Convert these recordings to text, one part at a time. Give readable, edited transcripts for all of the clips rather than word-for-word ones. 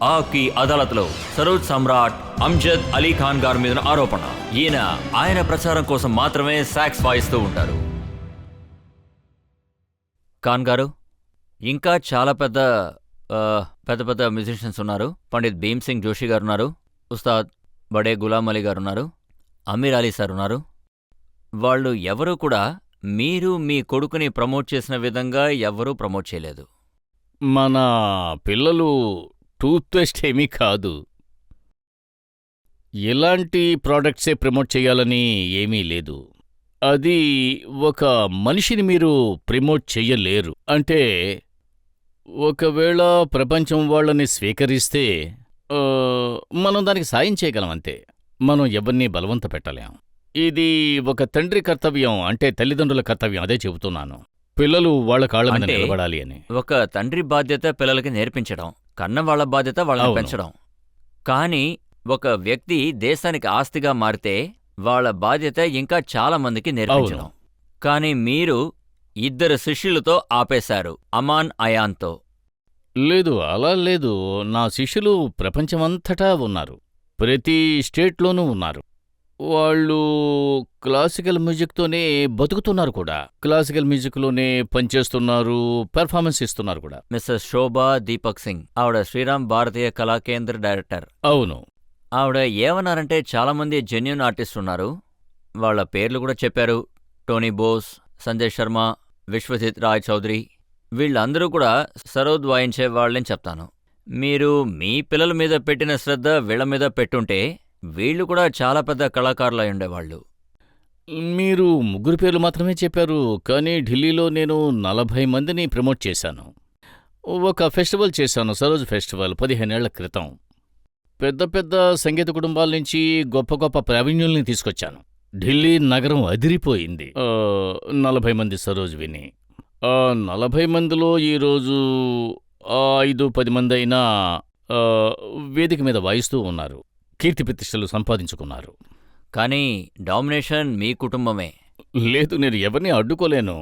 ఆకి అదాలత్లో సరోజ్ సమ్రాట్ అమ్జద్ అలీ ఖాన్ గారి మీద ఆరోపణ. ఆయన ప్రచారం కోసం మాత్రమే సాక్స్ వాయిస్తూ ఉంటారు. ఖాన్ గారు, ఇంకా చాలా పెద్ద పెద్ద మ్యూజిషియన్స్ ఉన్నారు. పండిత్ భీమ్ సింగ్ జోషి గారు ఉన్నారు, ఉస్తాద్ బడే గులాం అలీ గారు ఉన్నారు, అమీర్ అలీ సార్ ఉన్నారు. వాళ్ళు ఎవరూ కూడా మీరు మీ కొడుకుని ప్రమోట్ చేసిన విధంగా ఎవరూ ప్రమోట్ చేయలేదు. మన పిల్లలు టూత్పేస్ట్ ఏమీ కాదు. ఎలాంటి ప్రోడక్ట్సే ప్రమోట్ చేయాలని ఏమీ లేదు. అది ఒక మనిషిని మీరు ప్రమోట్ చెయ్యలేరు. అంటే ఒకవేళ ప్రపంచం వాళ్ళని స్వీకరిస్తే మనం దానికి సాయం చేయగలం అంతే. మనం ఎవరినీ బలవంత పెట్టలేం. ఇది ఒక తండ్రి కర్తవ్యం, అంటే తల్లిదండ్రుల కర్తవ్యం. అదే చెబుతున్నాను. పిల్లలు వాళ్ళ కాళ్ళ మీద అంటే నిలబడాలి అని. ఒక తండ్రి బాధ్యత పిల్లలకి నేర్పించడం, కన్నవాళ్ల బాధ్యత వాళ్ళని అవును. పెంచడం. కానీ ఒక వ్యక్తి దేశానికి ఆస్తిగా మారితే వాళ్ళ బాధ్యత ఇంకా చాలా మందికి నేర్పించడం. అవును. కానీ మీరు 2 శిష్యులతో ఆపేశారు, అమాన్ అయాన్తో. లేదు, అలా లేదు. నా శిష్యులు ప్రపంచమంతటా ఉన్నారు. ప్రతి స్టేట్లోనూ ఉన్నారు. వాళ్ళు క్లాసికల్ మ్యూజిక్తోనే బతుకుతున్నారు కూడా. క్లాసికల్ మ్యూజిక్లోనే పనిచేస్తున్నారు, పెర్ఫార్మెన్స్ ఇస్తున్నారు కూడా. మిస్సెస్ శోభా దీపక్ సింగ్, ఆవిడ శ్రీరామ్ భారతీయ కళా కేంద్ర డైరెక్టర్. అవును. ఆవిడ ఏమన్నారంటే చాలామంది జెన్యూన్ ఆర్టిస్ట్ ఉన్నారు, వాళ్ళ పేర్లు కూడా చెప్పారు. టోనీ బోస్, సంజయ్ శర్మ, విశ్వజిత్ రాయ్ చౌదరి, వీళ్ళందరూ కూడా సరోద్ వాయించే వాళ్ళని చెప్తాను. మీరు మీ పిల్లల మీద పెట్టిన శ్రద్ధ వీళ్ళ మీద పెట్టుంటే వీళ్ళు కూడా చాలా పెద్ద కళాకారులు అయి ఉండేవాళ్ళు. మీరు 3 పేర్లు మాత్రమే చెప్పారు, కానీ ఢిల్లీలో నేను 40 మందిని ప్రమోట్ చేశాను. ఒక ఫెస్టివల్ చేశాను, సరోజ్ ఫెస్టివల్, 15 ఏళ్ల క్రితం. పెద్ద పెద్ద సంగీత కుటుంబాల నుంచి గొప్ప గొప్ప ప్రావీణ్యుల్ని తీసుకొచ్చాను. ఢిల్లీ నగరం అదిరిపోయింది 40 మంది సరోజ్ విని. 40 మందిలో ఈరోజు 5-10 మంది అయినా వేదిక మీద వాయిస్తూ ఉన్నారు, కీర్తిప్రతిష్టలు సంపాదించుకున్నారు. కానీ డామినేషన్ మీ కుటుంబమే. లేదు, నేను ఎవరిని అడ్డుకోలేను.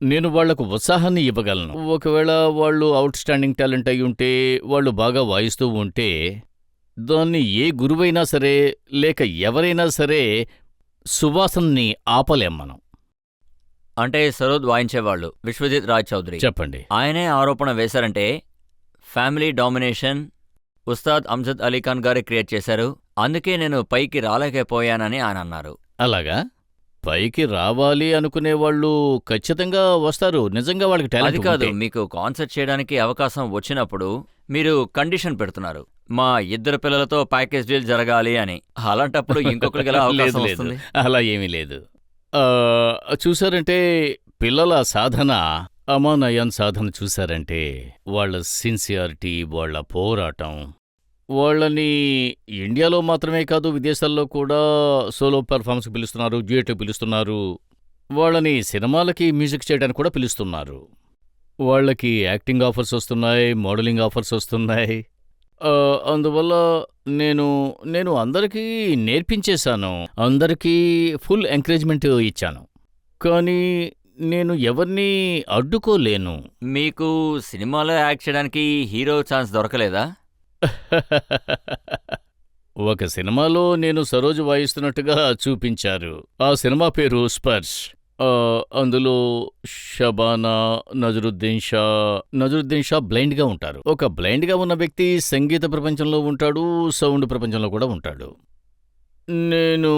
నేను వాళ్లకు ఉత్సాహాన్ని ఇవ్వగలను. ఒకవేళ వాళ్ళు అవుట్ స్టాండింగ్ టాలెంట్ అయి ఉంటే, వాళ్ళు బాగా వాయిస్తూ ఉంటే, దాన్ని ఏ గురువైనా సరే లేక ఎవరైనా సరే సువాసనని ఆపలేం మనం. అంటే సరోద్ వాయించేవాళ్ళు విశ్వజిత్ రాయ్ చౌదరి, చెప్పండి. ఆయనే ఆరోపణ వేశారంటే ఫ్యామిలీ డామినేషన్ ఉస్తాద్ అమ్జద్ అలీ ఖాన్ గారే క్రియేట్ చేశారు, అందుకే నేను పైకి రాలేకపోయానని ఆయన అన్నారు. అలాగా? పైకి రావాలి అనుకునేవాళ్ళు ఖచ్చితంగా వస్తారు, నిజంగా వాళ్ళకి అది టాలెంట్ కాదు, ఉంటే. మీకు కాన్సర్ట్ చేయడానికి అవకాశం వచ్చినప్పుడు మీరు కండిషన్ పెడుతున్నారు, మా 2 పిల్లలతో ప్యాకేజ్ డీల్ జరగాలి అని. అలాంటప్పుడు ఇంకొకరికి ఎలా లేదు అవకాశం లేదు, వస్తుంది? అలా ఏమీ లేదు. చూసారంటే పిల్లల సాధన, అమాన్ అయాన్ సాధన చూశారంటే వాళ్ళ సిన్సియారిటీ, వాళ్ళ పోరాటం, వాళ్ళని ఇండియాలో మాత్రమే కాదు విదేశాల్లో కూడా సోలో పెర్ఫార్మెన్స్కి పిలుస్తున్నారు, డ్యూయెట్కి పిలుస్తున్నారు, వాళ్ళని సినిమాలకి మ్యూజిక్ చేయడానికి కూడా పిలుస్తున్నారు. వాళ్ళకి యాక్టింగ్ ఆఫర్స్ వస్తున్నాయి, మోడలింగ్ ఆఫర్స్ వస్తున్నాయి. అందువల్ల నేను అందరికీ నేర్పించేశాను, అందరికీ ఫుల్ ఎంకరేజ్మెంట్ ఇచ్చాను. కానీ నేను ఎవరినీ అడ్డుకోలేను. మీకు సినిమాలో యాక్ట్ చేయడానికి హీరో ఛాన్స్ దొరకలేదా? ఒక సినిమాలో నేను సరోజు వాయిస్తున్నట్టుగా చూపించారు. ఆ సినిమా పేరు స్పర్శ్. అందులో షబానా, నజరుద్దీన్ షా బ్లైండ్గా ఉంటారు. ఒక బ్లైండ్గా ఉన్న వ్యక్తి సంగీత ప్రపంచంలో ఉంటాడు, సౌండ్ ప్రపంచంలో కూడా ఉంటాడు. నేను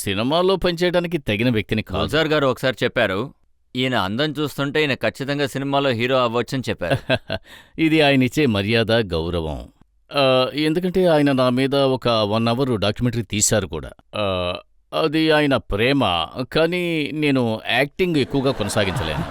సినిమాలో పనిచేయడానికి తగిన వ్యక్తిని కాదు. గుల్జార్ గారు ఒకసారి చెప్పారు, ఈయన అందం చూస్తుంటే ఈయన ఖచ్చితంగా సినిమాలో హీరో అవ్వొచ్చని చెప్పారు. ఇది ఆయనిచ్చే మర్యాద, గౌరవం. ఎందుకంటే ఆయన నా మీద ఒక 1 అవర్ డాక్యుమెంటరీ తీశారు కూడా. అది ఆయన ప్రేమ, కానీ నేను యాక్టింగ్ ఎక్కువగా కొనసాగించలేను.